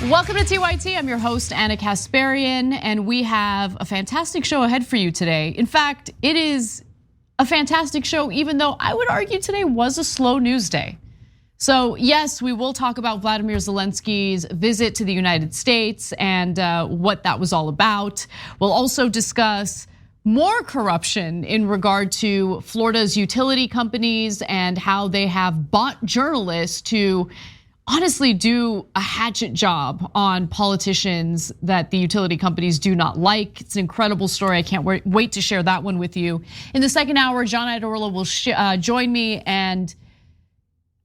Welcome to TYT. I'm your host, Anna Kasparian, and we have a fantastic show ahead for you today. In fact, it is a fantastic show, even though I would argue today was a slow news day. So yes, we will talk about Vladimir Zelensky's visit to the United States and what that was all about. We'll also discuss more corruption in regard to Florida's utility companies and how they have bought journalists to honestly do a hatchet job on politicians that the utility companies do not like. It's an incredible story. I can't wait to share that one with you. In the second hour, John Iadarola will join me, and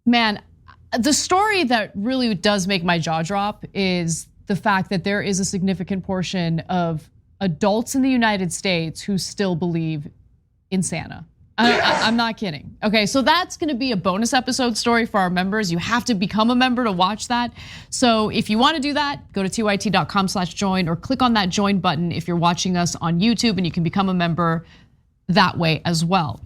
man, the story that really does make my jaw drop is the fact that there is a significant portion of adults in the United States who still believe in Santa. I'm not kidding. Okay, so that's gonna be a bonus episode story for our members. You have to become a member to watch that. So if you wanna do that, go to tyt.com/join or click on that join button if you're watching us on YouTube, and you can become a member that way as well.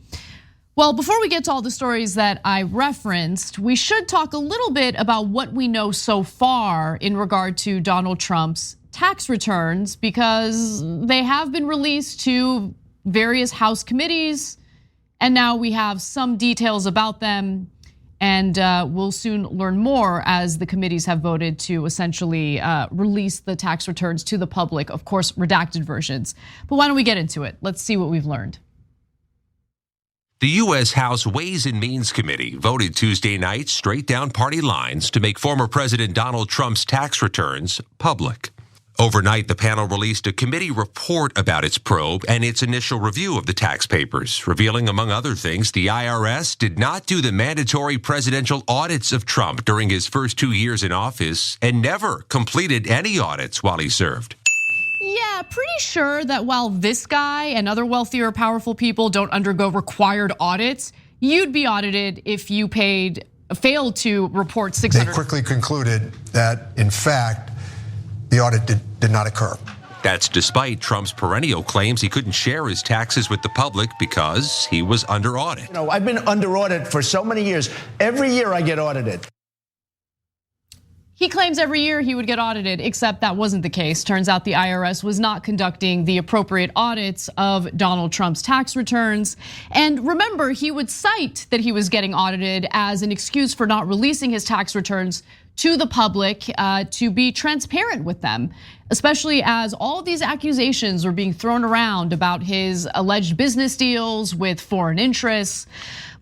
Well, before we get to all the stories that I referenced, we should talk a little bit about what we know so far in regard to Donald Trump's tax returns, because they have been released to various House committees. And now we have some details about them, and we'll soon learn more as the committees have voted to essentially release the tax returns to the public, of course, redacted versions. But why don't we get into it? Let's see what we've learned. The U.S. House Ways and Means Committee voted Tuesday night straight down party lines to make former President Donald Trump's tax returns public. Overnight, the panel released a committee report about its probe and its initial review of the tax papers, revealing, among other things, the IRS did not do the mandatory presidential audits of Trump during his first 2 years in office and never completed any audits while he served. Yeah, pretty sure that while this guy and other wealthier, powerful people don't undergo required audits, you'd be audited if you failed to report 600. They quickly concluded that, in fact, the audit did not occur. That's despite Trump's perennial claims he couldn't share his taxes with the public because he was under audit. You know, I've been under audit for so many years. Every year I get audited. He claims every year he would get audited, except that wasn't the case. Turns out the IRS was not conducting the appropriate audits of Donald Trump's tax returns. And remember, he would cite that he was getting audited as an excuse for not releasing his tax returns to the public to be transparent with them, especially as all of these accusations were being thrown around about his alleged business deals with foreign interests.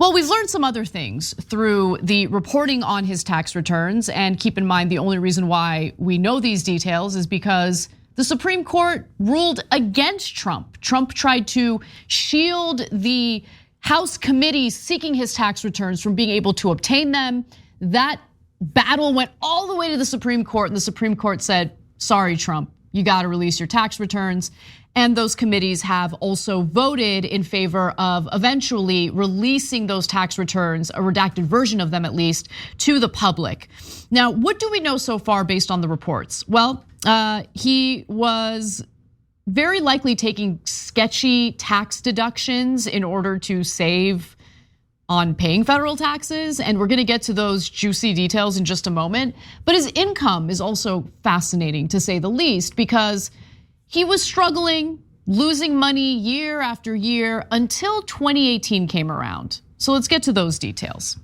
Well, we've learned some other things through the reporting on his tax returns, and keep in mind the only reason why we know these details is because the Supreme Court ruled against Trump. Trump tried to shield the House committees seeking his tax returns from being able to obtain them. That battle went all the way to the Supreme Court, and the Supreme Court said, sorry, Trump, you gotta release your tax returns. And those committees have also voted in favor of eventually releasing those tax returns, a redacted version of them at least, to the public. Now, what do we know so far based on the reports? Well, he was very likely taking sketchy tax deductions in order to save on paying federal taxes, and we're gonna get to those juicy details in just a moment. But his income is also fascinating, to say the least, because he was struggling, losing money year after year until 2018 came around. So let's get to those details.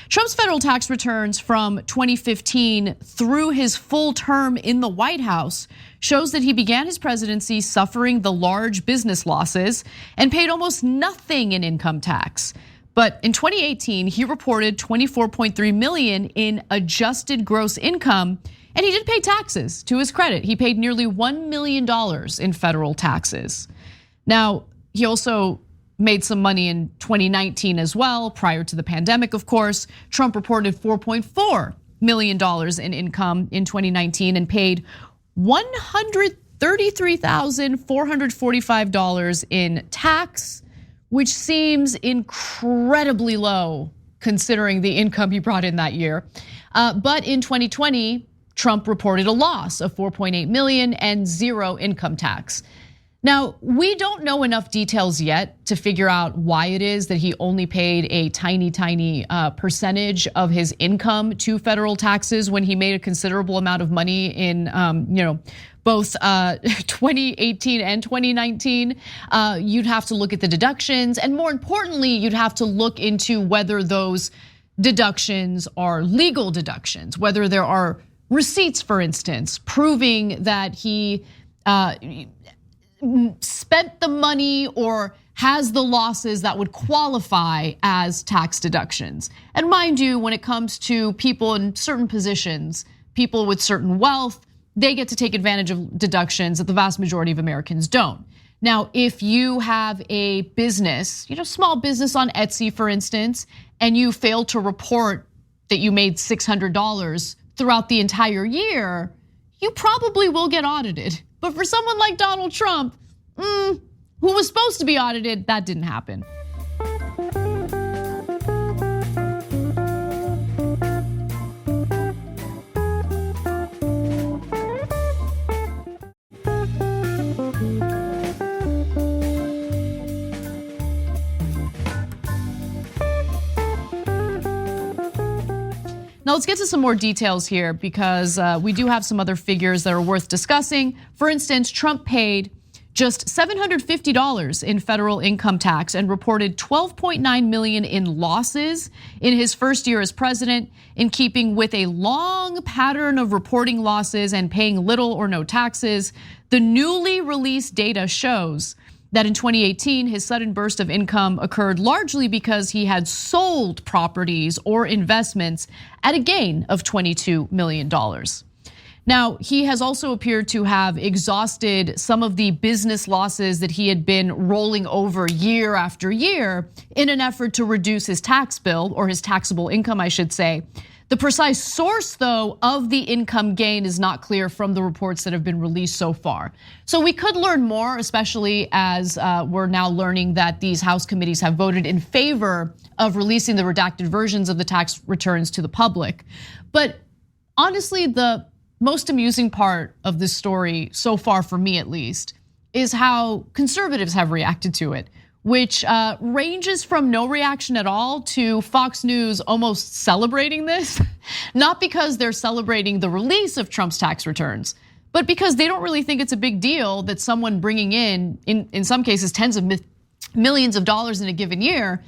Trump's federal tax returns from 2015 through his full term in the White House shows that he began his presidency suffering the large business losses and paid almost nothing in income tax. But in 2018, he reported 24.3 million in adjusted gross income, and he did pay taxes. To his credit, he paid nearly $1 million in federal taxes. Now, he also made some money in 2019 as well, prior to the pandemic, of course. Trump reported $4.4 million in income in 2019 and paid $133,445 in tax, which seems incredibly low considering the income he brought in that year. But in 2020, Trump reported a loss of 4.8 million and zero income tax. Now, we don't know enough details yet to figure out why it is that he only paid a tiny percentage of his income to federal taxes when he made a considerable amount of money in both 2018 and 2019. You'd have to look at the deductions, and more importantly, you'd have to look into whether those deductions are legal deductions, whether there are receipts, for instance, proving that he spent the money or has the losses that would qualify as tax deductions. And mind you, when it comes to people in certain positions, people with certain wealth, they get to take advantage of deductions that the vast majority of Americans don't. Now, if you have a business, small business on Etsy, for instance, and you fail to report that you made $600 throughout the entire year, you probably will get audited. But for someone like Donald Trump, who was supposed to be audited, that didn't happen. Now let's get to some more details here because we do have some other figures that are worth discussing. For instance, Trump paid just $750 in federal income tax and reported 12.9 million in losses in his first year as president, in keeping with a long pattern of reporting losses and paying little or no taxes. The newly released data shows that in 2018, his sudden burst of income occurred largely because he had sold properties or investments at a gain of $22 million. Now, he has also appeared to have exhausted some of the business losses that he had been rolling over year after year in an effort to reduce his tax bill, or his taxable income, I should say. The precise source, though, of the income gain is not clear from the reports that have been released so far. So we could learn more, especially as we're now learning that these House committees have voted in favor of releasing the redacted versions of the tax returns to the public. But honestly, the most amusing part of this story so far, for me at least, is how conservatives have reacted to it, which ranges from no reaction at all to Fox News almost celebrating this, not because they're celebrating the release of Trump's tax returns, but because they don't really think it's a big deal that someone bringing in some cases, tens of millions of dollars in a given year,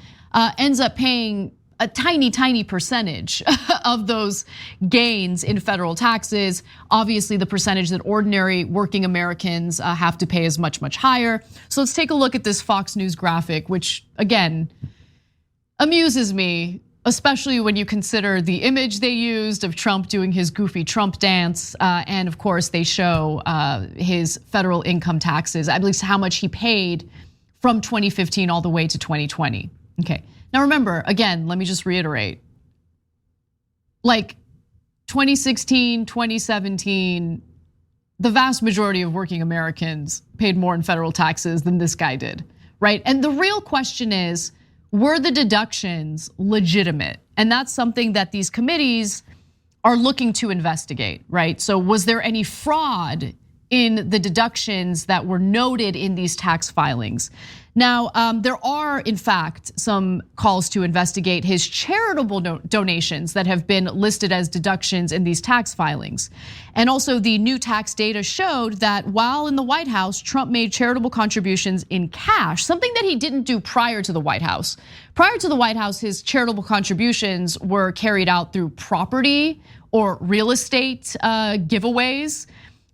ends up paying a tiny percentage of those gains in federal taxes. Obviously, the percentage that ordinary working Americans have to pay is much higher. So let's take a look at this Fox News graphic, which again, amuses me, especially when you consider the image they used of Trump doing his goofy Trump dance. And of course, they show his federal income taxes, at least how much he paid from 2015 all the way to 2020. Okay. Now remember, again, let me just reiterate, like 2016, 2017, the vast majority of working Americans paid more in federal taxes than this guy did, right? And the real question is, were the deductions legitimate? And that's something that these committees are looking to investigate, right? So was there any fraud in the deductions that were noted in these tax filings? Now, there are, in fact, some calls to investigate his charitable donations that have been listed as deductions in these tax filings. And also, the new tax data showed that while in the White House, Trump made charitable contributions in cash, something that he didn't do prior to the White House. Prior to the White House, his charitable contributions were carried out through property or real estate giveaways.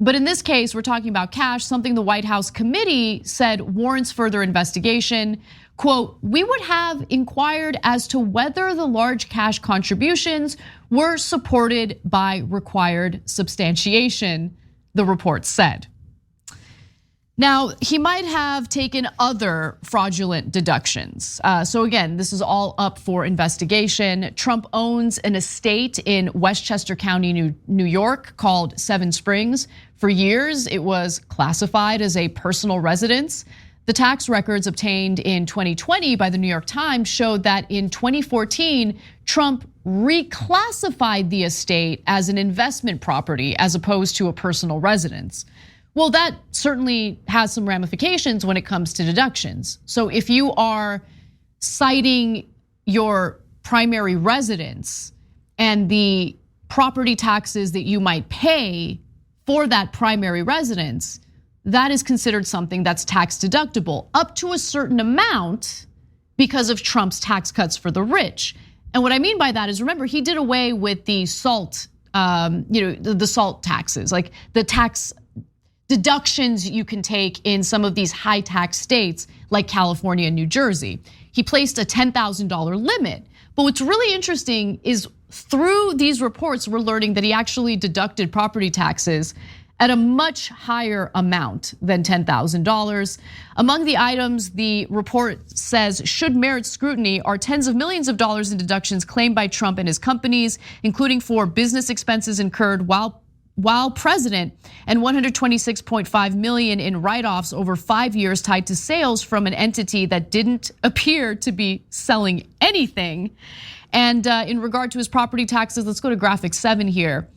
But in this case, we're talking about cash, something the White House committee said warrants further investigation. Quote, "We would have inquired as to whether the large cash contributions were supported by required substantiation," the report said. Now, he might have taken other fraudulent deductions. So again, this is all up for investigation. Trump owns an estate in Westchester County, New York called Seven Springs. For years, it was classified as a personal residence. The tax records obtained in 2020 by the New York Times showed that in 2014, Trump reclassified the estate as an investment property as opposed to a personal residence. Well, that certainly has some ramifications when it comes to deductions. So if you are citing your primary residence and the property taxes that you might pay for that primary residence, that is considered something that's tax deductible up to a certain amount because of Trump's tax cuts for the rich. And what I mean by that is, remember, he did away with the SALT, the SALT taxes, like the tax deductions you can take in some of these high tax states like California and New Jersey. He placed a $10,000 limit. But what's really interesting is through these reports, we're learning that he actually deducted property taxes at a much higher amount than $10,000. Among the items the report says should merit scrutiny are tens of millions of dollars in deductions claimed by Trump and his companies, including for business expenses incurred while president, and $126.5 million in write-offs over 5 years tied to sales from an entity that didn't appear to be selling anything. And in regard to his property taxes, let's go to graphic 7 here.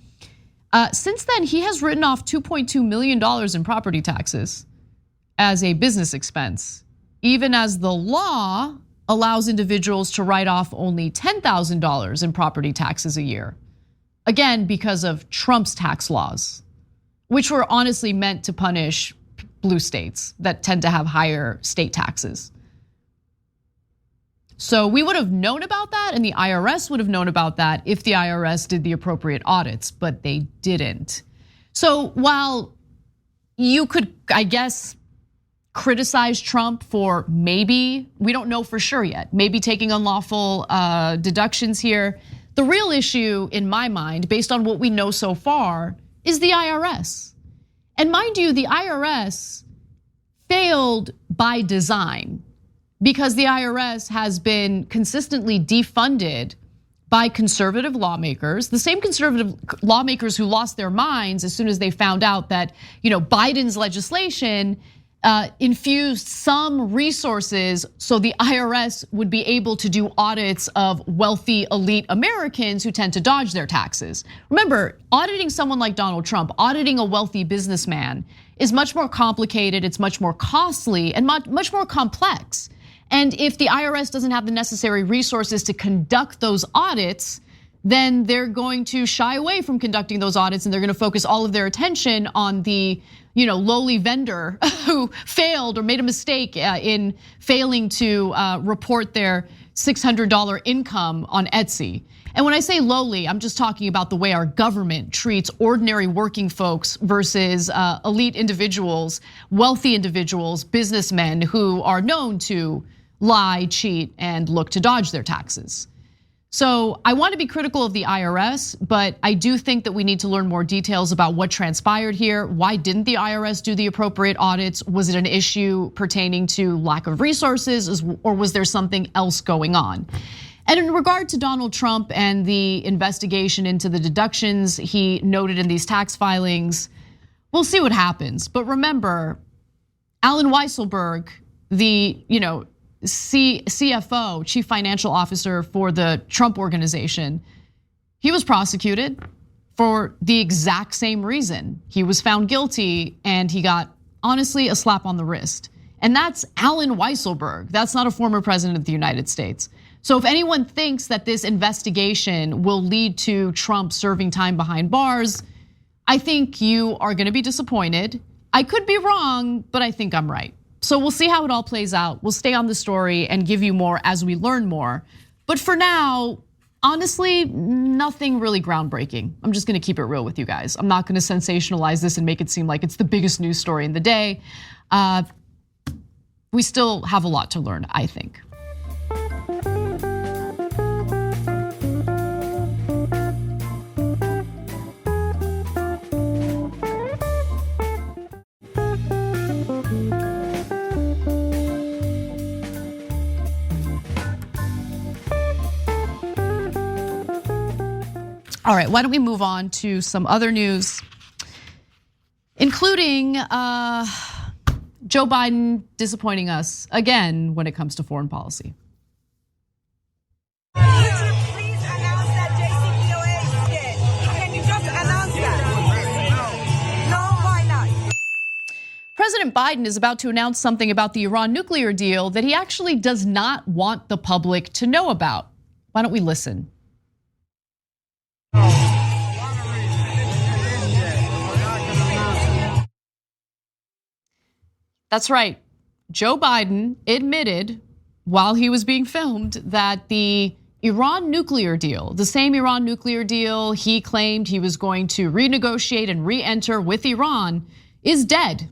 Since then, he has written off $2.2 million in property taxes as a business expense, even as the law allows individuals to write off only $10,000 in property taxes a year. Again, because of Trump's tax laws, which were honestly meant to punish blue states that tend to have higher state taxes. So we would have known about that, and the IRS would have known about that if the IRS did the appropriate audits, but they didn't. So while you could, I guess, criticize Trump for maybe, we don't know for sure yet, maybe taking unlawful deductions here, the real issue in my mind, based on what we know so far, is the IRS. And mind you, the IRS failed by design because the IRS has been consistently defunded by conservative lawmakers, the same conservative lawmakers who lost their minds as soon as they found out that Biden's legislation infused some resources so the IRS would be able to do audits of wealthy elite Americans who tend to dodge their taxes. Remember, auditing someone like Donald Trump, auditing a wealthy businessman is much more complicated, it's much more costly and much more complex. And if the IRS doesn't have the necessary resources to conduct those audits, then they're going to shy away from conducting those audits and they're going to focus all of their attention on the lowly vendor who failed or made a mistake in failing to report their $600 income on Etsy. And when I say lowly, I'm just talking about the way our government treats ordinary working folks versus elite individuals, wealthy individuals, businessmen who are known to lie, cheat, and look to dodge their taxes. So I want to be critical of the IRS, but I do think that we need to learn more details about what transpired here. Why didn't the IRS do the appropriate audits? Was it an issue pertaining to lack of resources, or was there something else going on? And in regard to Donald Trump and the investigation into the deductions he noted in these tax filings, we'll see what happens. But remember, Alan Weisselberg, the CFO, Chief Financial Officer for the Trump Organization, he was prosecuted for the exact same reason. He was found guilty and he got, honestly, a slap on the wrist. And that's Alan Weisselberg. That's not a former president of the United States. So if anyone thinks that this investigation will lead to Trump serving time behind bars, I think you are going to be disappointed. I could be wrong, but I think I'm right. So we'll see how it all plays out. We'll stay on the story and give you more as we learn more. But for now, honestly, nothing really groundbreaking. I'm just gonna keep it real with you guys. I'm not gonna sensationalize this and make it seem like it's the biggest news story in the day. We still have a lot to learn, I think. All right, why don't we move on to some other news, including Joe Biden disappointing us again when it comes to foreign policy. Please announce that JCPOA is dead. Can you just announce that? No, why not? President Biden is about to announce something about the Iran nuclear deal that he actually does not want the public to know about. Why don't we listen? That's right. Joe Biden admitted while he was being filmed that the Iran nuclear deal, the same Iran nuclear deal he claimed he was going to renegotiate and re-enter with Iran, is dead.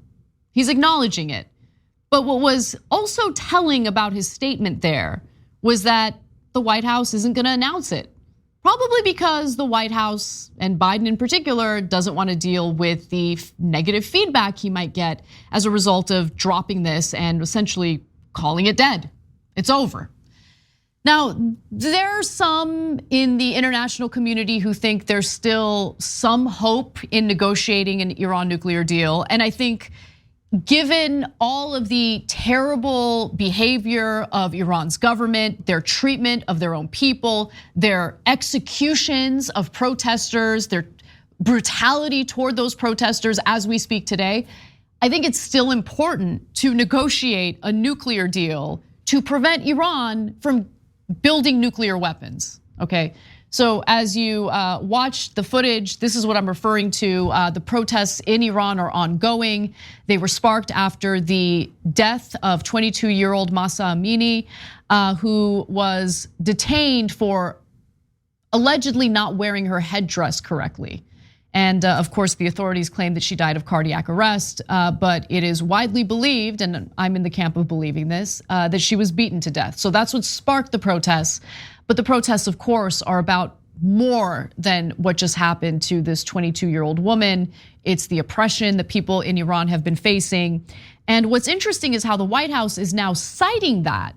He's acknowledging it. But what was also telling about his statement there was that the White House isn't going to announce it. Probably because the White House, and Biden in particular, doesn't want to deal with the negative feedback he might get as a result of dropping this and essentially calling it dead. It's over. Now, there are some in the international community who think there's still some hope in negotiating an Iran nuclear deal. And I think given all of the terrible behavior of Iran's government, their treatment of their own people, their executions of protesters, their brutality toward those protesters as we speak today, I think it's still important to negotiate a nuclear deal to prevent Iran from building nuclear weapons, okay? So as you watch the footage, this is what I'm referring to. The protests in Iran are ongoing. They were sparked after the death of 22-year-old Mahsa Amini, who was detained for allegedly not wearing her headdress correctly. And of course, the authorities claim that she died of cardiac arrest, but it is widely believed, and I'm in the camp of believing this, that she was beaten to death. So that's what sparked the protests. But the protests, of course, are about more than what just happened to this 22-year-old woman. It's the oppression that people in Iran have been facing. And what's interesting is how the White House is now citing that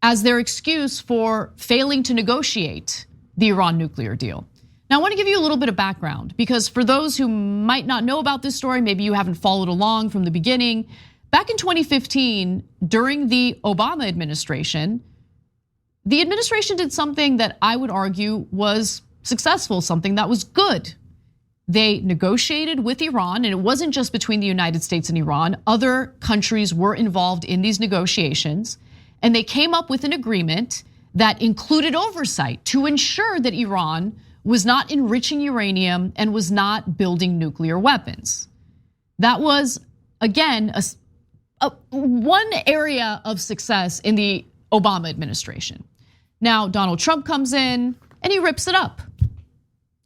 as their excuse for failing to negotiate the Iran nuclear deal. Now, I want to give you a little bit of background because for those who might not know about this story, maybe you haven't followed along from the beginning. Back in 2015, during the Obama administration, the administration did something that I would argue was successful, something that was good. They negotiated with Iran, and it wasn't just between the United States and Iran. Other countries were involved in these negotiations, and they came up with an agreement that included oversight to ensure that Iran was not enriching uranium and was not building nuclear weapons. That was, again, one area of success in the Obama administration. Now, Donald Trump comes in and he rips it up.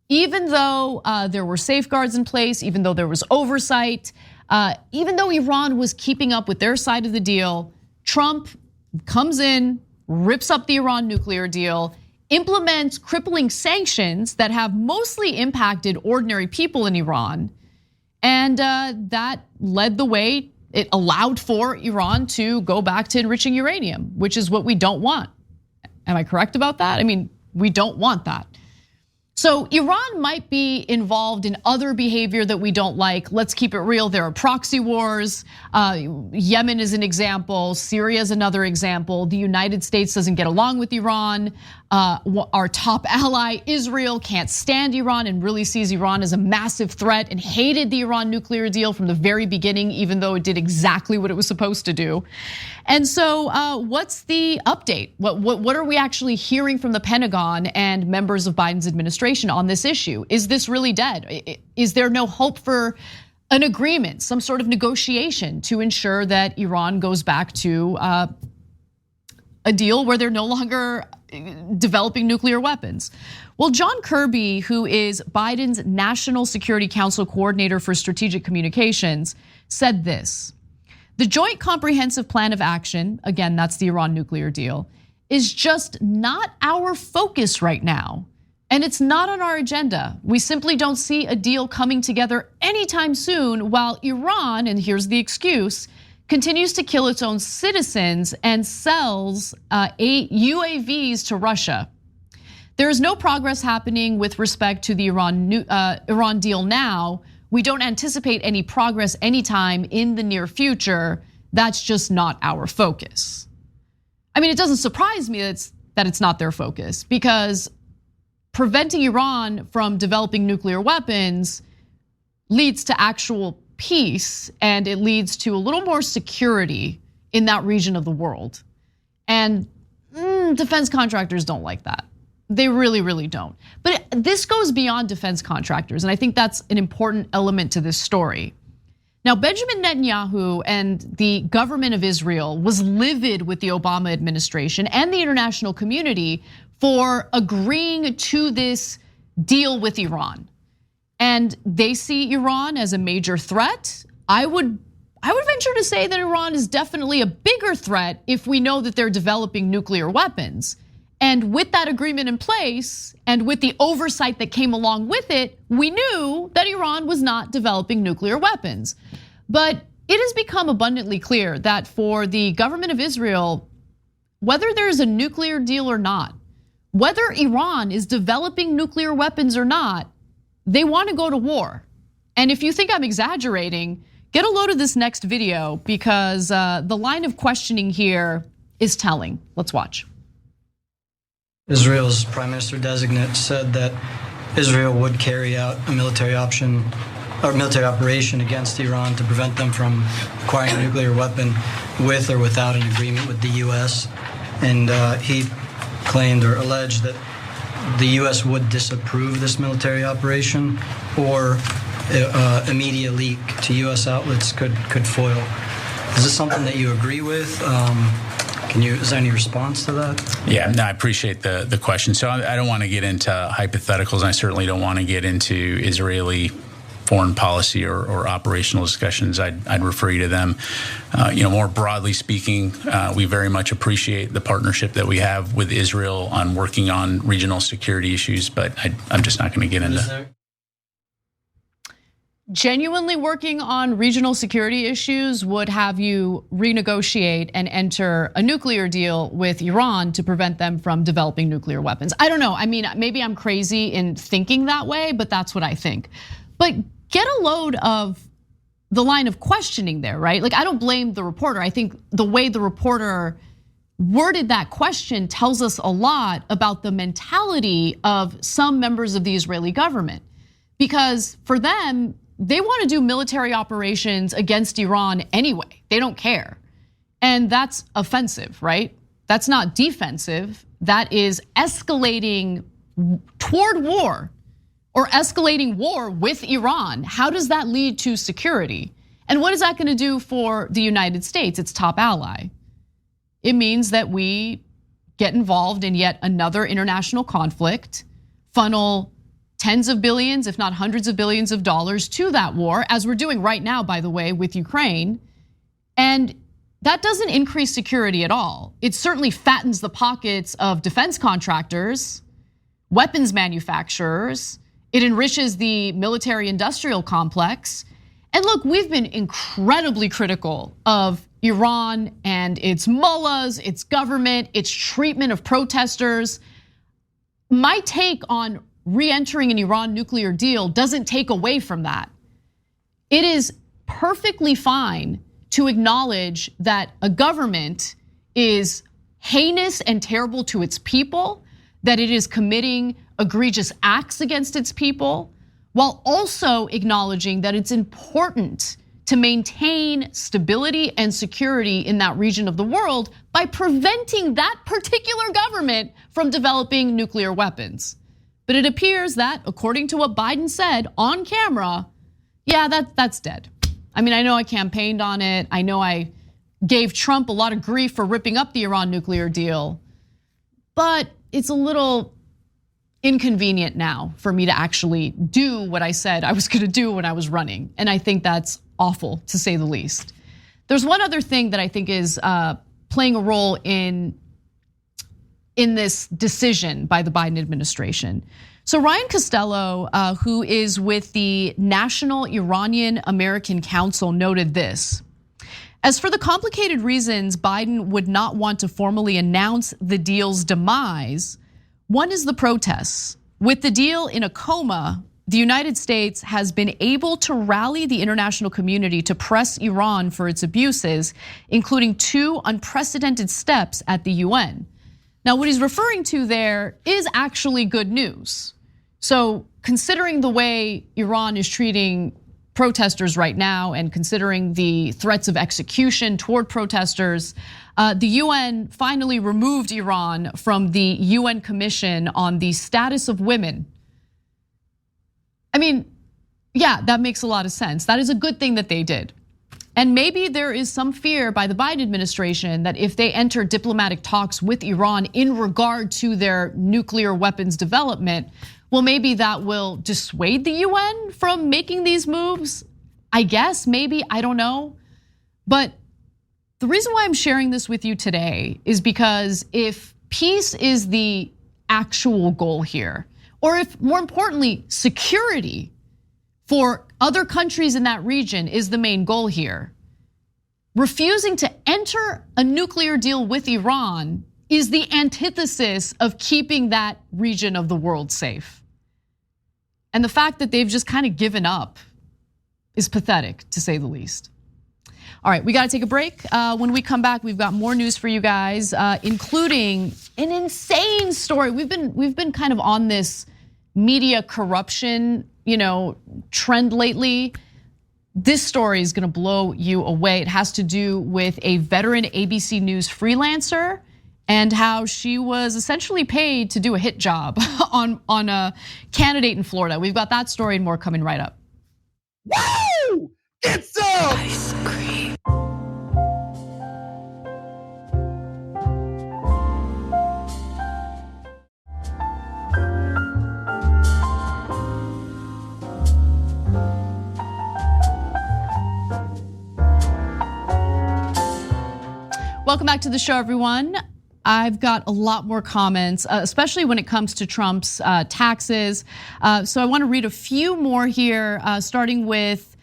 Even though there were safeguards in place, even though there was oversight, even though Iran was keeping up with their side of the deal, Trump comes in, rips up the Iran nuclear deal, implements crippling sanctions that have mostly impacted ordinary people in Iran. And that led the way. It allowed for Iran to go back to enriching uranium, which is what we don't want. Am I correct about that? I mean, we don't want that. So Iran might be involved in other behavior that we don't like. Let's keep it real. There are proxy wars. Yemen is an example. Syria is another example. The United States doesn't get along with Iran. Our top ally, Israel, can't stand Iran and really sees Iran as a massive threat and hated the Iran nuclear deal from the very beginning, even though it did exactly what it was supposed to do. And so what's the update? What are we actually hearing from the Pentagon and members of Biden's administration on this issue? Is this really dead? Is there no hope for an agreement, some sort of negotiation to ensure that Iran goes back to a deal where they're no longer developing nuclear weapons? Well, John Kirby, who is Biden's National Security Council coordinator for strategic communications, said this: the Joint Comprehensive Plan of Action, again, that's the Iran nuclear deal, is just not our focus right now. And it's not on our agenda. We simply don't see a deal coming together anytime soon while Iran, and here's the excuse, continues to kill its own citizens and sells UAVs to Russia. There is no progress happening with respect to the Iran deal now. We don't anticipate any progress anytime in the near future. That's just not our focus. I mean, it doesn't surprise me that it's not their focus, because preventing Iran from developing nuclear weapons leads to actual peace, and it leads to a little more security in that region of the world. And defense contractors don't like that. They really, really don't. But this goes beyond defense contractors, and I think that's an important element to this story. Now, Benjamin Netanyahu and the government of Israel was livid with the Obama administration and the international community for agreeing to this deal with Iran. And they see Iran as a major threat. I would venture to say that Iran is definitely a bigger threat if we know that they're developing nuclear weapons. And with that agreement in place, and with the oversight that came along with it, we knew that Iran was not developing nuclear weapons. But it has become abundantly clear that for the government of Israel, whether there's a nuclear deal or not, whether Iran is developing nuclear weapons or not, they want to go to war. And if you think I'm exaggerating, get a load of this next video, because the line of questioning here is telling. Let's watch. Israel's prime minister designate said that Israel would carry out a military operation against Iran to prevent them from acquiring a nuclear weapon with or without an agreement with the US. And he claimed or alleged that the US would disapprove this military operation, or immediate leak to US outlets could foil. Is this something that you agree with? Is there any response to that? Yeah, no, I appreciate the question. So I don't want to get into hypotheticals, and I certainly don't want to get into Israeli foreign policy or operational discussions. I'd refer you to them. More broadly speaking, we very much appreciate the partnership that we have with Israel on working on regional security issues, but I'm just not going to get into that. Genuinely working on regional security issues would have you renegotiate and enter a nuclear deal with Iran to prevent them from developing nuclear weapons. I don't know. I mean, maybe I'm crazy in thinking that way, but that's what I think. But get a load of the line of questioning there, right? Like, I don't blame the reporter. I think the way the reporter worded that question tells us a lot about the mentality of some members of the Israeli government. Because for them, they want to do military operations against Iran anyway. They don't care. And that's offensive, right? That's not defensive. That is escalating toward war, or escalating war with Iran. How does that lead to security? And what is that going to do for the United States, its top ally? It means that we get involved in yet another international conflict, funnel tens of billions, if not hundreds of billions of dollars to that war, as we're doing right now, by the way, with Ukraine. And that doesn't increase security at all. It certainly fattens the pockets of defense contractors, weapons manufacturers. It enriches the military industrial complex. And look, we've been incredibly critical of Iran and its mullahs, its government, its treatment of protesters. My take on re-entering an Iran nuclear deal doesn't take away from that. It is perfectly fine to acknowledge that a government is heinous and terrible to its people, that it is committing egregious acts against its people, while also acknowledging that it's important to maintain stability and security in that region of the world by preventing that particular government from developing nuclear weapons. But it appears that, according to what Biden said on camera, yeah, that's dead. I mean, I know I campaigned on it. I know I gave Trump a lot of grief for ripping up the Iran nuclear deal, but it's a little inconvenient now for me to actually do what I said I was going to do when I was running. And I think that's awful, to say the least. There's one other thing that I think is playing a role in this decision by the Biden administration. So Ryan Costello, who is with the National Iranian American Council, noted this: as for the complicated reasons Biden would not want to formally announce the deal's demise, One is the protests. With the deal in a coma, the United States has been able to rally the international community to press Iran for its abuses, including 2 unprecedented steps at the UN. Now, what he's referring to there is actually good news. So, considering the way Iran is treating protesters right now and considering the threats of execution toward protesters, the UN finally removed Iran from the UN Commission on the Status of Women. I mean, yeah, that makes a lot of sense. That is a good thing that they did. And maybe there is some fear by the Biden administration that if they enter diplomatic talks with Iran in regard to their nuclear weapons development, well, maybe that will dissuade the UN from making these moves. I guess, maybe, I don't know. But the reason why I'm sharing this with you today is because if peace is the actual goal here, or if more importantly, security for other countries in that region is the main goal here, refusing to enter a nuclear deal with Iran is the antithesis of keeping that region of the world safe. And the fact that they've just kind of given up is pathetic, to say the least. All right, we gotta take a break. When we come back, we've got more news for you guys, including an insane story. We've been kind of on this media corruption, trend lately. This story is gonna blow you away. It has to do with a veteran ABC News freelancer and how she was essentially paid to do a hit job on a candidate in Florida. We've got that story and more coming right up. Woo! Get some! Ice cream. Welcome back to the show, everyone. I've got a lot more comments, especially when it comes to Trump's taxes. So I want to read a few more here, starting with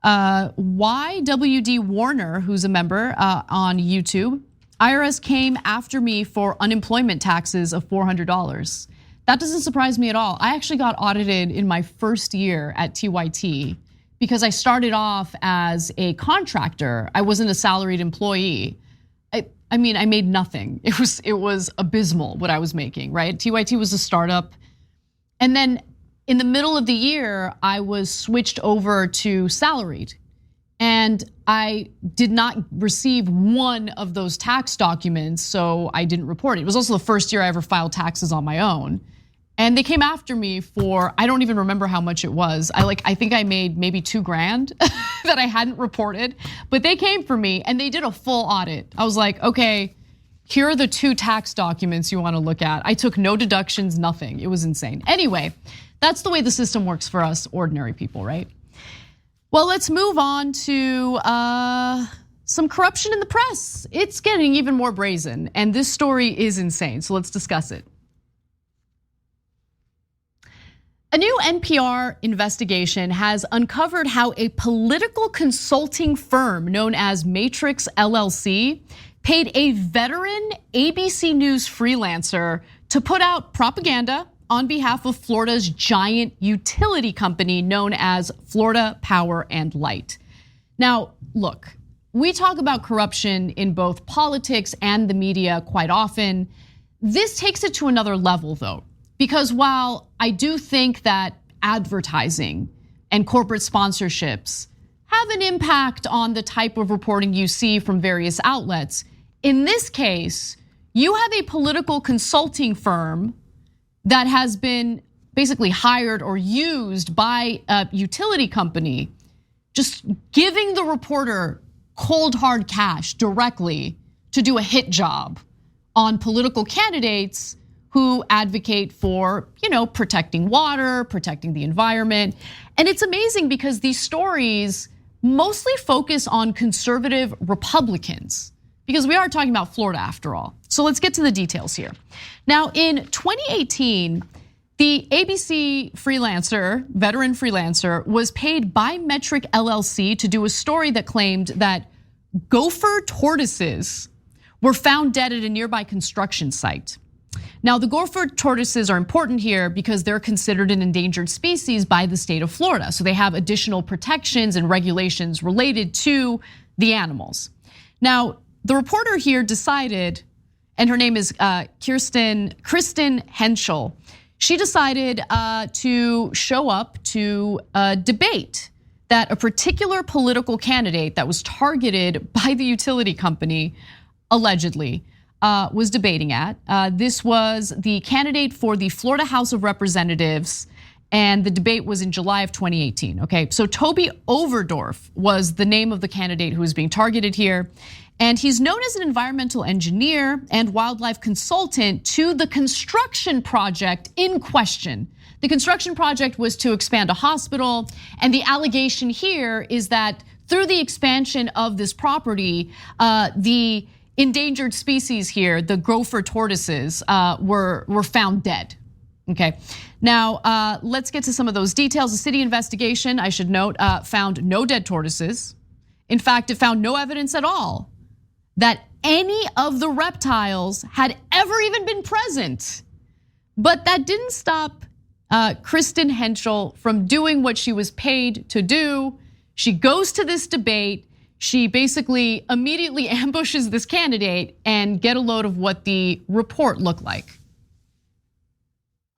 YWD Warner, who's a member on YouTube. IRS came after me for unemployment taxes of $400. That doesn't surprise me at all. I actually got audited in my first year at TYT because I started off as a contractor. I wasn't a salaried employee. I mean, I made nothing. It was abysmal what I was making, right? TYT was a startup. And then in the middle of the year, I was switched over to salaried. And I did not receive one of those tax documents, so I didn't report it. It was also the first year I ever filed taxes on my own. And they came after me for, I don't even remember how much it was. I think I made maybe $2,000 that I hadn't reported, but they came for me and they did a full audit. I was like, okay, here are the 2 tax documents you wanna look at. I took no deductions, nothing, it was insane. Anyway, that's the way the system works for us ordinary people, right? Well, let's move on to some corruption in the press. It's getting even more brazen and this story is insane, so let's discuss it. A new NPR investigation has uncovered how a political consulting firm known as Matrix LLC paid a veteran ABC News freelancer to put out propaganda on behalf of Florida's giant utility company known as Florida Power and Light. Now, look, we talk about corruption in both politics and the media quite often. This takes it to another level though. Because while I do think that advertising and corporate sponsorships have an impact on the type of reporting you see from various outlets, in this case, you have a political consulting firm that has been basically hired or used by a utility company, just giving the reporter cold hard cash directly to do a hit job on political candidates who advocate for, protecting water, protecting the environment. And it's amazing because these stories mostly focus on conservative Republicans because we are talking about Florida after all. So let's get to the details here. Now, in 2018, the ABC freelancer, veteran freelancer, was paid by Metric LLC to do a story that claimed that gopher tortoises were found dead at a nearby construction site. Now, the gopher tortoises are important here because they're considered an endangered species by the state of Florida. So they have additional protections and regulations related to the animals. Now, the reporter here decided, and her name is Kristen Henschel. She decided to show up to a debate that a particular political candidate that was targeted by the utility company, allegedly, was debating at. This was the candidate for the Florida House of Representatives, and the debate was in July of 2018, okay? So Toby Overdorf was the name of the candidate who was being targeted here. And he's known as an environmental engineer and wildlife consultant to the construction project in question. The construction project was to expand a hospital, and the allegation here is that through the expansion of this property, the endangered species here, the gopher tortoises, were found dead. Okay, now let's get to some of those details. The city investigation, I should note, found no dead tortoises. In fact, it found no evidence at all that any of the reptiles had ever even been present. But that didn't stop Kristen Henschel from doing what she was paid to do. She goes to this debate. She basically immediately ambushes this candidate, and get a load of what the report looked like.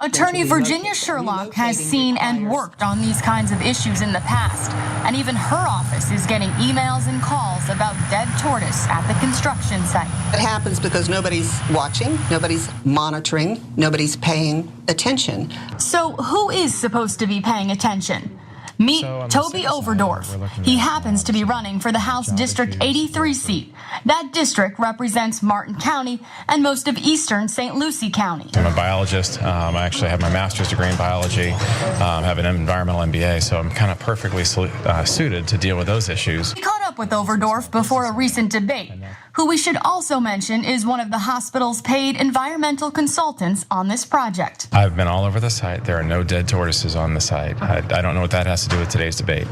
Attorney Virginia Sherlock has seen and worked on these kinds of issues in the past, and even her office is getting emails and calls about dead tortoise at the construction site. It happens because nobody's watching, nobody's monitoring, nobody's paying attention. So who is supposed to be paying attention? Meet Toby Overdorf. He happens to be running for the House District 83 seat. That district represents Martin County and most of eastern St. Lucie County. I'm a biologist. I actually have my master's degree in biology, have an environmental MBA, so I'm kind of perfectly suited to deal with those issues. We caught up with Overdorf before a recent debate, who we should also mention is one of the hospital's paid environmental consultants on this project. I've been all over the site. There are no dead tortoises on the site. I don't know what that has to do with today's debate.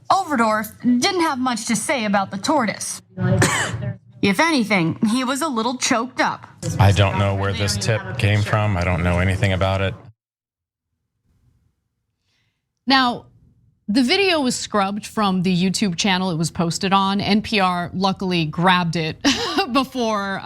Overdorf didn't have much to say about the tortoise. If anything, he was a little choked up. I don't know where this tip came from. I don't know anything about it. Now, the video was scrubbed from the YouTube channel it was posted on. NPR luckily grabbed it before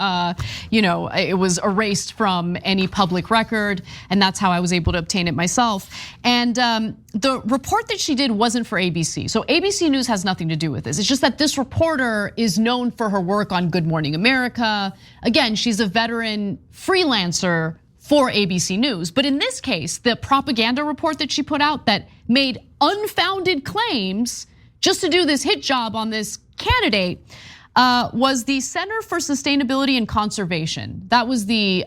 it was erased from any public record, and that's how I was able to obtain it myself. And the report that she did wasn't for ABC. So ABC News has nothing to do with this. It's just that this reporter is known for her work on Good Morning America. Again, she's a veteran freelancer for ABC News. But in this case, the propaganda report that she put out that made unfounded claims just to do this hit job on this candidate was the Center for Sustainability and Conservation. That was the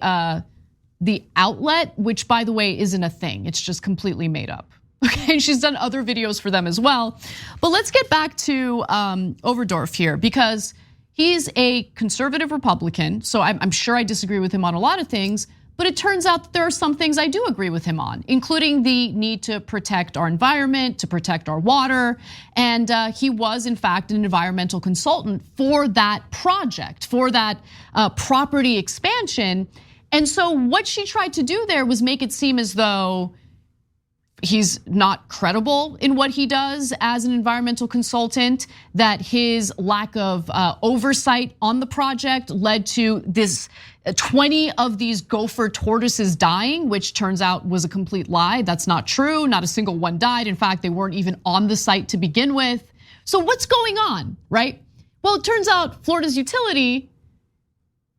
outlet, which by the way isn't a thing. It's just completely made up. Okay, she's done other videos for them as well. But let's get back to Overdorf here, because he's a conservative Republican. So I'm sure I disagree with him on a lot of things. But it turns out that there are some things I do agree with him on, including the need to protect our environment, to protect our water. And he was, in fact, an environmental consultant for that project, for that property expansion. And so what she tried to do there was make it seem as though he's not credible in what he does as an environmental consultant, that his lack of oversight on the project led to this 20 of these gopher tortoises dying, which turns out was a complete lie. That's not true. Not a single one died. In fact, they weren't even on the site to begin with. So what's going on, right? Well, it turns out Florida's utility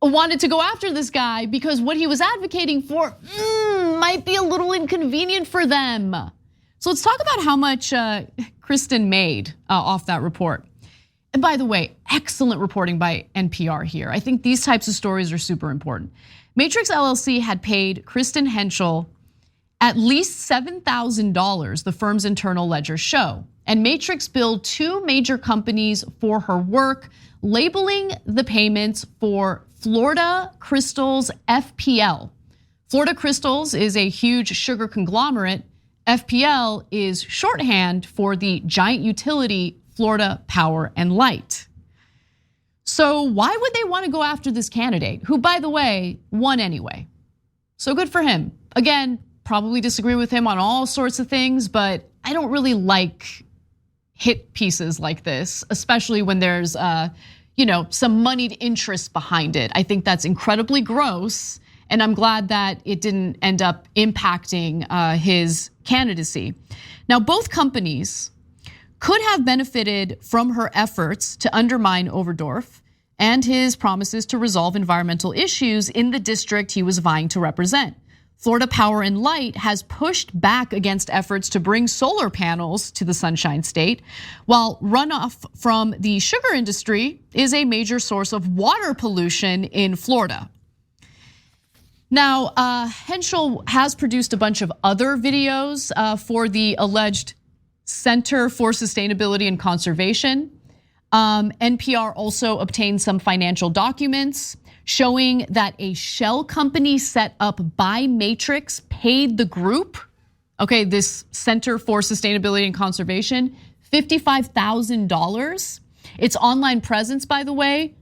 wanted to go after this guy because what he was advocating for might be a little inconvenient for them. So let's talk about how much Kristen made off that report. And by the way, excellent reporting by NPR here. I think these types of stories are super important. Matrix LLC had paid Kristen Henschel at least $7,000, the firm's internal ledgers show. And Matrix billed two major companies for her work, labeling the payments for Florida Crystals FPL. Florida Crystals is a huge sugar conglomerate. FPL is shorthand for the giant utility Florida Power and Light. So why would they want to go after this candidate, who, by the way, won anyway? So good for him. Again, probably disagree with him on all sorts of things, but I don't really like hit pieces like this, especially when there's some moneyed interest behind it. I think that's incredibly gross, and I'm glad that it didn't end up impacting his candidacy. Now, both companies could have benefited from her efforts to undermine Overdorf and his promises to resolve environmental issues in the district he was vying to represent. Florida Power and Light has pushed back against efforts to bring solar panels to the Sunshine State, while runoff from the sugar industry is a major source of water pollution in Florida. Now, Henschel has produced a bunch of other videos for the alleged Center for Sustainability and Conservation. NPR also obtained some financial documents showing that a shell company set up by Matrix paid the group, this Center for Sustainability and Conservation, $55,000. Its online presence, by the way,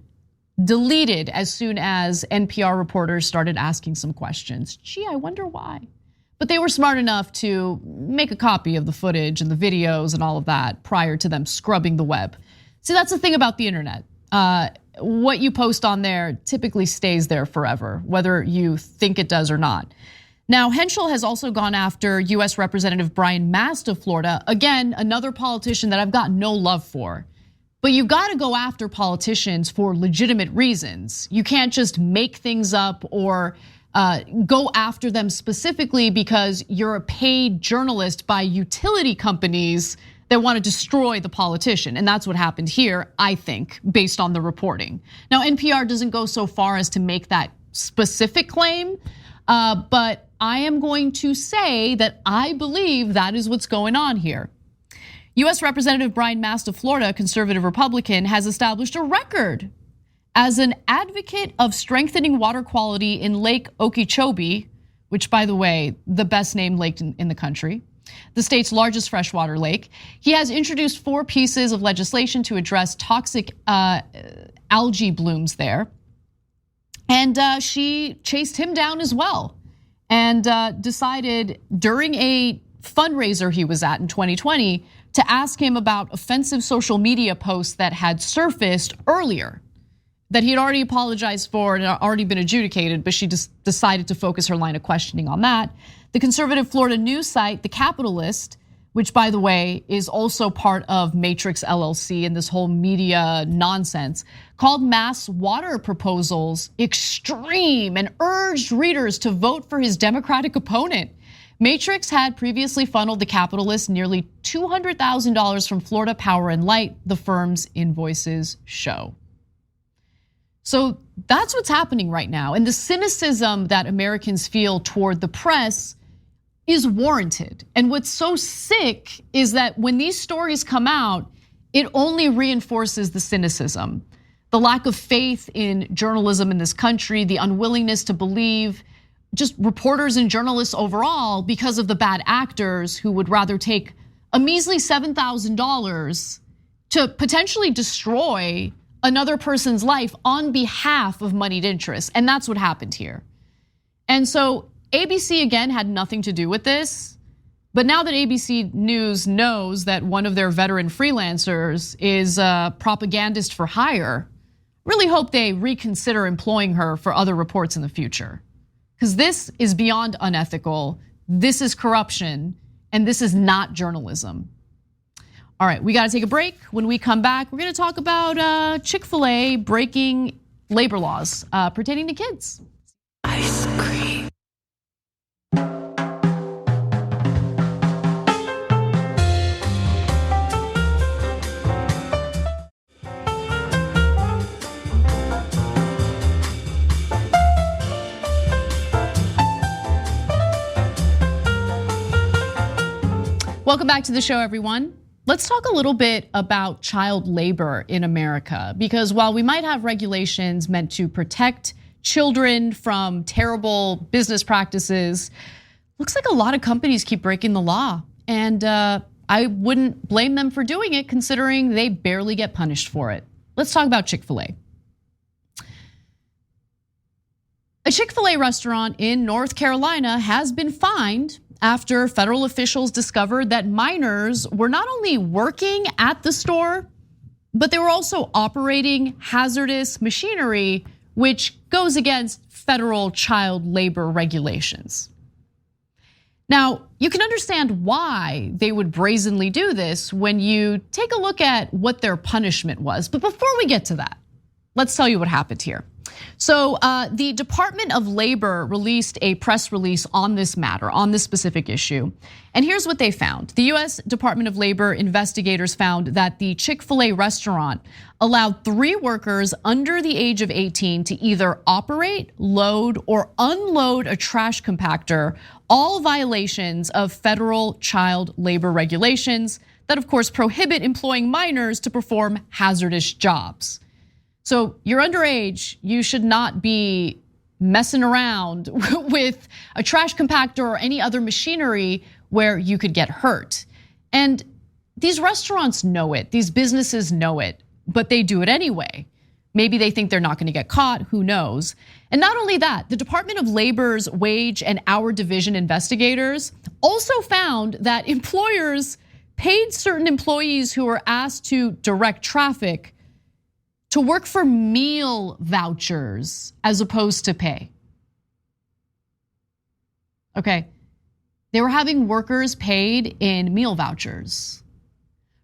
deleted as soon as NPR reporters started asking some questions. Gee, I wonder why. But they were smart enough to make a copy of the footage and the videos and all of that prior to them scrubbing the web. See, that's the thing about the internet. What you post on there typically stays there forever, whether you think it does or not. Now, Henschel has also gone after US Representative Brian Mast of Florida. Again, another politician that I've got no love for. But you've got to go after politicians for legitimate reasons. You can't just make things up or go after them specifically because you're a paid journalist by utility companies that want to destroy the politician. And that's what happened here, I think, based on the reporting. Now, NPR doesn't go so far as to make that specific claim, but I am going to say that I believe that is what's going on here. US Representative Brian Mast of Florida, conservative Republican, has established a record as an advocate of strengthening water quality in Lake Okeechobee, which, by the way, the best named lake in the country, the state's largest freshwater lake. He has introduced 4 pieces of legislation to address toxic algae blooms there. And she chased him down as well and decided during a fundraiser he was at in 2020 to ask him about offensive social media posts that had surfaced earlier that he had already apologized for and had already been adjudicated, but she just decided to focus her line of questioning on that. The conservative Florida news site, The Capitalist, which, by the way, is also part of Matrix LLC and this whole media nonsense, called Mast's water proposals extreme and urged readers to vote for his Democratic opponent. Matrix had previously funneled The Capitalist nearly $200,000 from Florida Power and Light, the firm's invoices show. So that's what's happening right now. And the cynicism that Americans feel toward the press is warranted. And what's so sick is that when these stories come out, it only reinforces the cynicism, the lack of faith in journalism in this country, the unwillingness to believe just reporters and journalists overall because of the bad actors who would rather take a measly $7,000 to potentially destroy another person's life on behalf of moneyed interests. And that's what happened here. And so ABC, again, had nothing to do with this. But now that ABC News knows that one of their veteran freelancers is a propagandist for hire, really hope they reconsider employing her for other reports in the future. Because this is beyond unethical, this is corruption, and this is not journalism. All right, we gotta take a break. When we come back, we're gonna talk about Chick-fil-A breaking labor laws pertaining to kids. Ice cream. Welcome back to the show, everyone. Let's talk a little bit about child labor in America, because while we might have regulations meant to protect children from terrible business practices, looks like a lot of companies keep breaking the law. And I wouldn't blame them for doing it, considering they barely get punished for it. Let's talk about Chick-fil-A. A Chick-fil-A restaurant in North Carolina has been fined after federal officials discovered that minors were not only working at the store, but they were also operating hazardous machinery, which goes against federal child labor regulations. Now, you can understand why they would brazenly do this when you take a look at what their punishment was. But before we get to that, let's tell you what happened here. So the Department of Labor released a press release on this matter, on this specific issue. And here's what they found. The US Department of Labor investigators found that the Chick-fil-A restaurant allowed 3 workers under the age of 18 to either operate, load, or unload a trash compactor, all violations of federal child labor regulations that of course prohibit employing minors to perform hazardous jobs. So you're underage, you should not be messing around with a trash compactor or any other machinery where you could get hurt. And these restaurants know it, these businesses know it, but they do it anyway. Maybe they think they're not gonna get caught, who knows? And not only that, the Department of Labor's Wage and Hour Division investigators also found that employers paid certain employees who were asked to direct traffic to work for meal vouchers as opposed to pay. Okay, they were having workers paid in meal vouchers.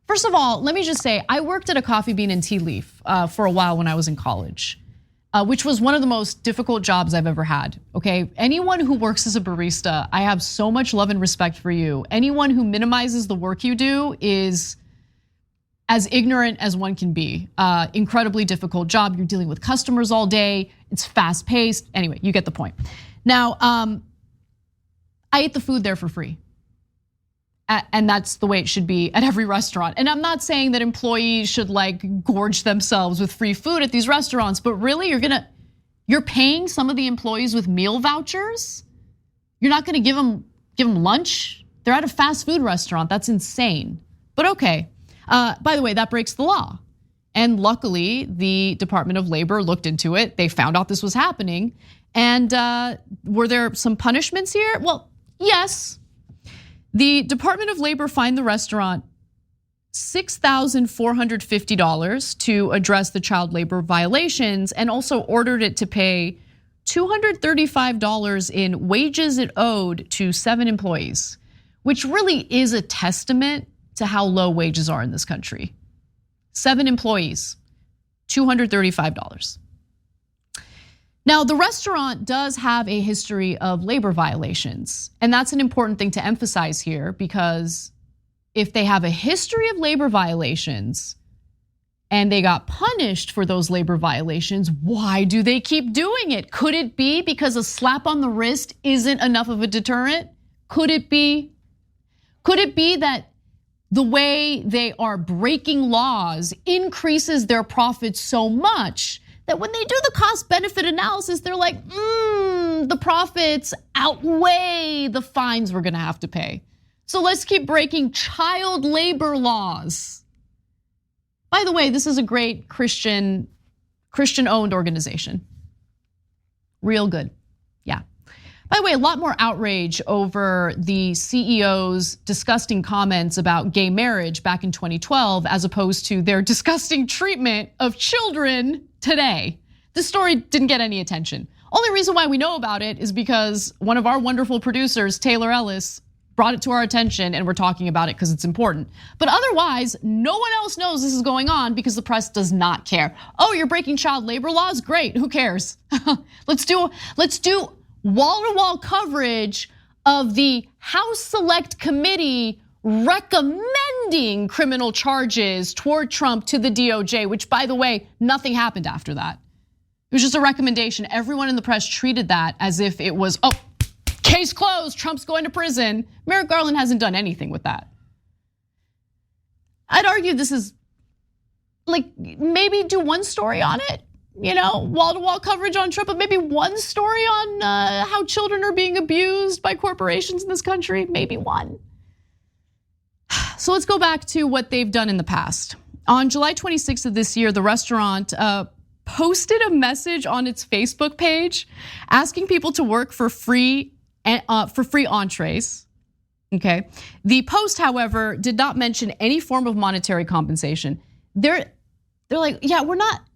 First of all, let me just say, I worked at a coffee bean and tea leaf for a while when I was in college, which was one of the most difficult jobs I've ever had, okay? Anyone who works as a barista, I have so much love and respect for you. Anyone who minimizes the work you do is as ignorant as one can be. Incredibly difficult job. You're dealing with customers all day. It's fast paced. Anyway, you get the point. Now, I ate the food there for free. And that's the way it should be at every restaurant. And I'm not saying that employees should like gorge themselves with free food at these restaurants, but really you're paying some of the employees with meal vouchers? You're not gonna give them lunch? They're at a fast food restaurant, that's insane. But okay. By the way, that breaks the law. And luckily, the Department of Labor looked into it. They found out this was happening. And were there some punishments here? Well, yes. The Department of Labor fined the restaurant $6,450 to address the child labor violations and also ordered it to pay $235 in wages it owed to 7 employees, which really is a testament to how low wages are in this country. 7 employees, $235. Now, the restaurant does have a history of labor violations, and that's an important thing to emphasize here because if they have a history of labor violations and they got punished for those labor violations, why do they keep doing it? Could it be because a slap on the wrist isn't enough of a deterrent? Could it be? Could it be that the way they are breaking laws increases their profits so much that when they do the cost benefit analysis, they're like, the profits outweigh the fines we're gonna have to pay. So let's keep breaking child labor laws. By the way, this is a great Christian-owned organization. Real good, yeah. By the way, a lot more outrage over the CEO's disgusting comments about gay marriage back in 2012 as opposed to their disgusting treatment of children today. This story didn't get any attention. Only reason why we know about it is because one of our wonderful producers, Taylor Ellis, brought it to our attention and we're talking about it because it's important. But otherwise, no one else knows this is going on because the press does not care. Oh, you're breaking child labor laws? Great, who cares? Let's do wall-to-wall coverage of the House Select Committee recommending criminal charges toward Trump to the DOJ, which by the way, nothing happened after that. It was just a recommendation. Everyone in the press treated that as if it was, case closed, Trump's going to prison. Merrick Garland hasn't done anything with that. I'd argue this is like, maybe do one story on it. Wall-to-wall coverage on Trump, but maybe one story on how children are being abused by corporations in this country, maybe one. So let's go back to what they've done in the past. On July 26th of this year, the restaurant posted a message on its Facebook page asking people to work for free entrees. Okay. The post, however, did not mention any form of monetary compensation. They're like, yeah,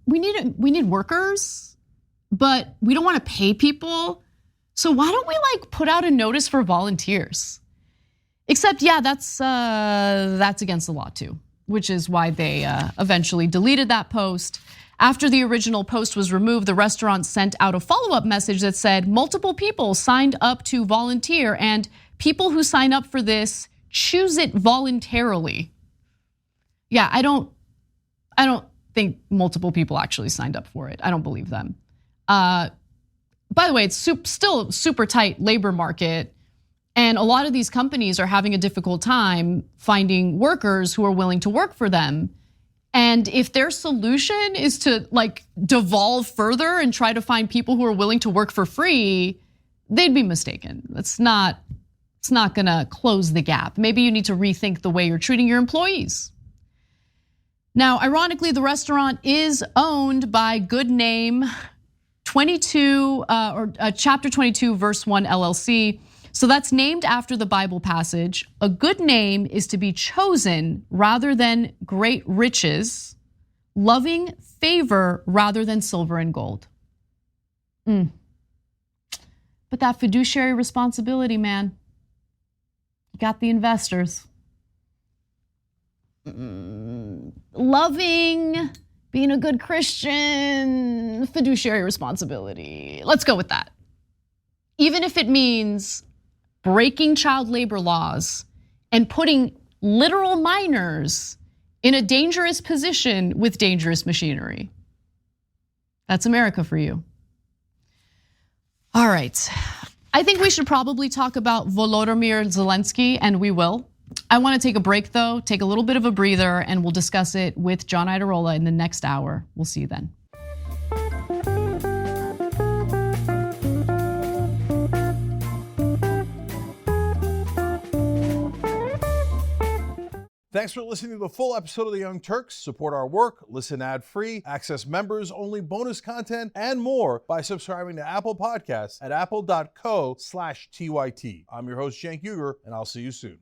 we need workers, but we don't want to pay people. So why don't we like put out a notice for volunteers? Except, yeah, that's against the law too, which is why they eventually deleted that post. After the original post was removed, the restaurant sent out a follow-up message that said multiple people signed up to volunteer, and people who sign up for this choose it voluntarily. Yeah, I don't think multiple people actually signed up for it. I don't believe them. By the way, it's still super tight labor market, and a lot of these companies are having a difficult time finding workers who are willing to work for them. And if their solution is to like devolve further and try to find people who are willing to work for free, they'd be mistaken. It's not gonna close the gap. Maybe you need to rethink the way you're treating your employees. Now, ironically, the restaurant is owned by Good Name 22 or Chapter 22, Verse 1 LLC. So that's named after the Bible passage. A good name is to be chosen rather than great riches, loving favor rather than silver and gold. But that fiduciary responsibility, man, you got the investors. Loving, being a good Christian, fiduciary responsibility. Let's go with that. Even if it means breaking child labor laws and putting literal minors in a dangerous position with dangerous machinery. That's America for you. All right, I think we should probably talk about Volodymyr Zelensky, and we will. I want to take a break though, take a little bit of a breather, and we'll discuss it with John Iadarola in the next hour. We'll see you then. Thanks for listening to the full episode of The Young Turks. Support our work, listen ad-free, access members-only bonus content, and more by subscribing to Apple Podcasts at apple.co/TYT. I'm your host, Cenk Uygur, and I'll see you soon.